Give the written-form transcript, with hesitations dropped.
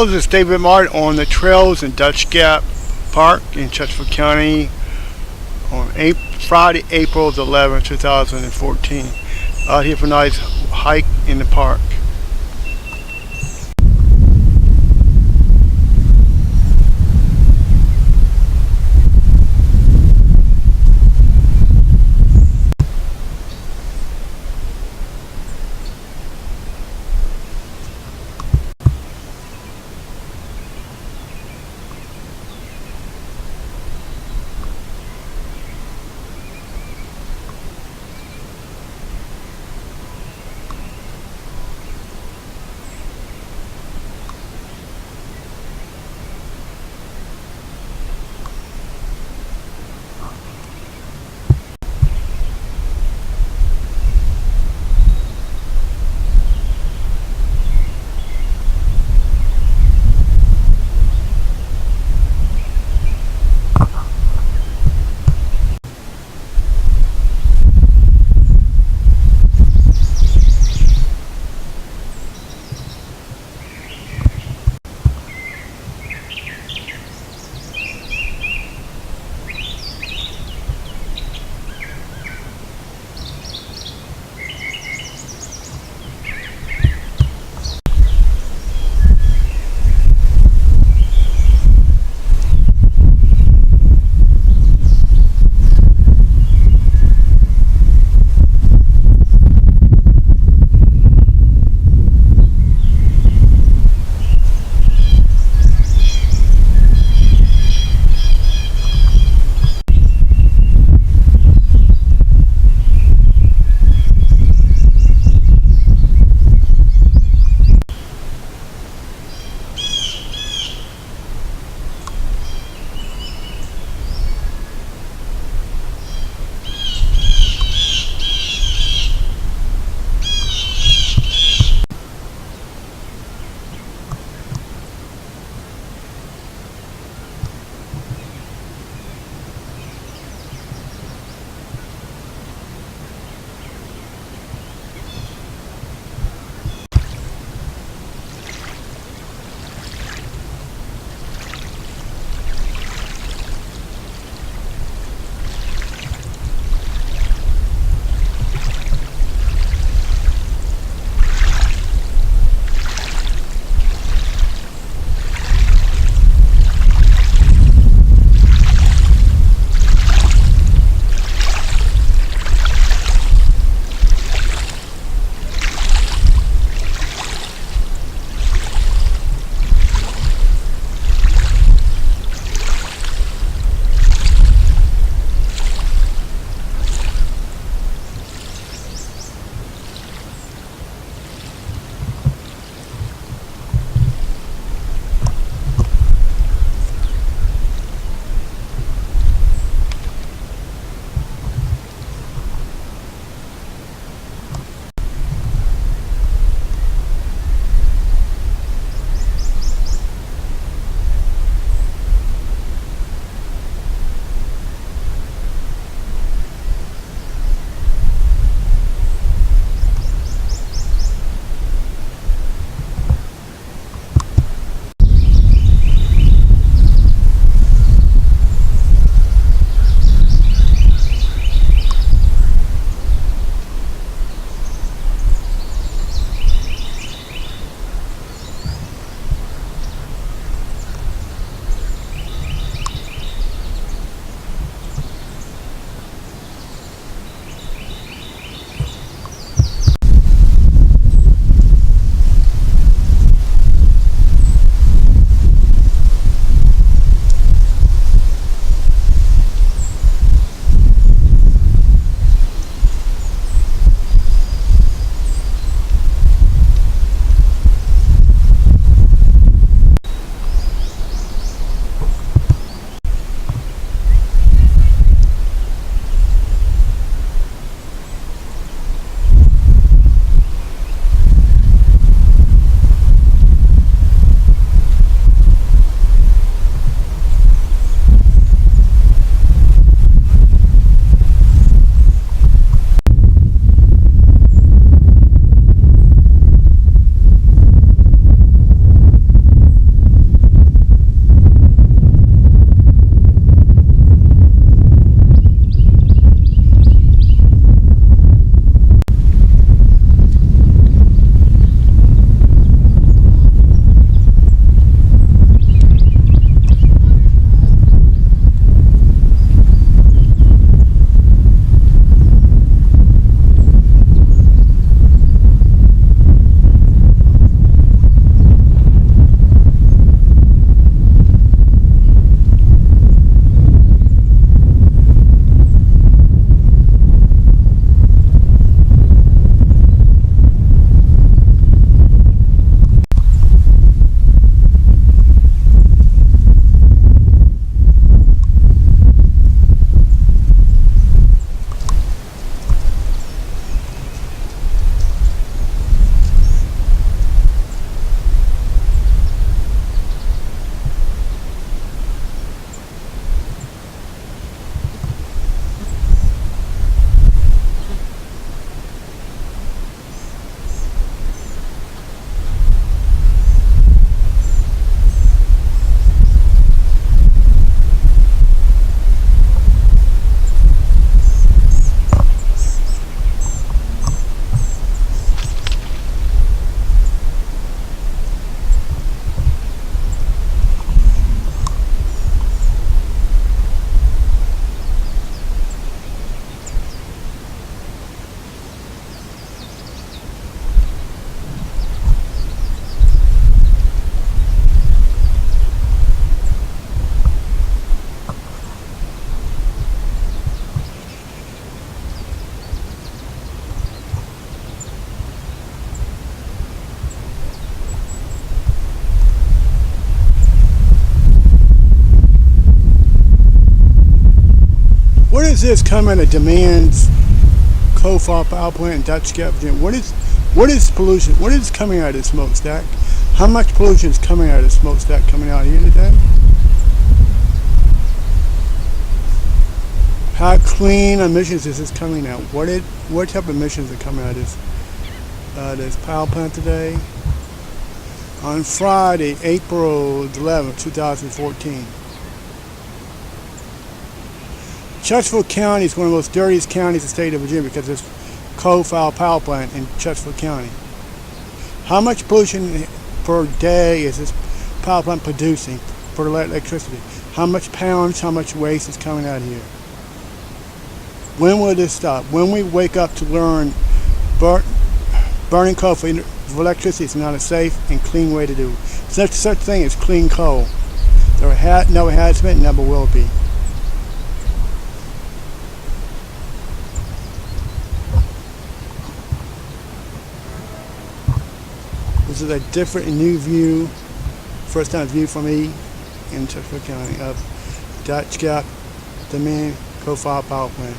Hello, this is David Martin on the trails in Dutch Gap Park in Chesterfield County on Friday, April the 11th, 2014. Out here for a nice hike in the park. is this coming to demands coal-fired power plant in Dutch Gap, Virginia? What is pollution? What is coming out of the smokestack? How much pollution is coming out of the smokestack coming out here today? How clean emissions is this coming out? What type of emissions are coming out of this power plant today? On Friday, April 11th, 2014. Chesterfield County is one of the most dirtiest counties in the state of Virginia because there's coal-fired power plant in Chesterfield County. How much pollution per day is this power plant producing for electricity? How much pounds, how much waste is coming out here? When will this stop? When we wake up to learn burning coal for electricity is not a safe and clean way to do it. Such thing as clean coal. Never has been, never will be. This is a different and new view, first time view for me in Chesterfield County of Dutch Gap, the main coal-fired power plant.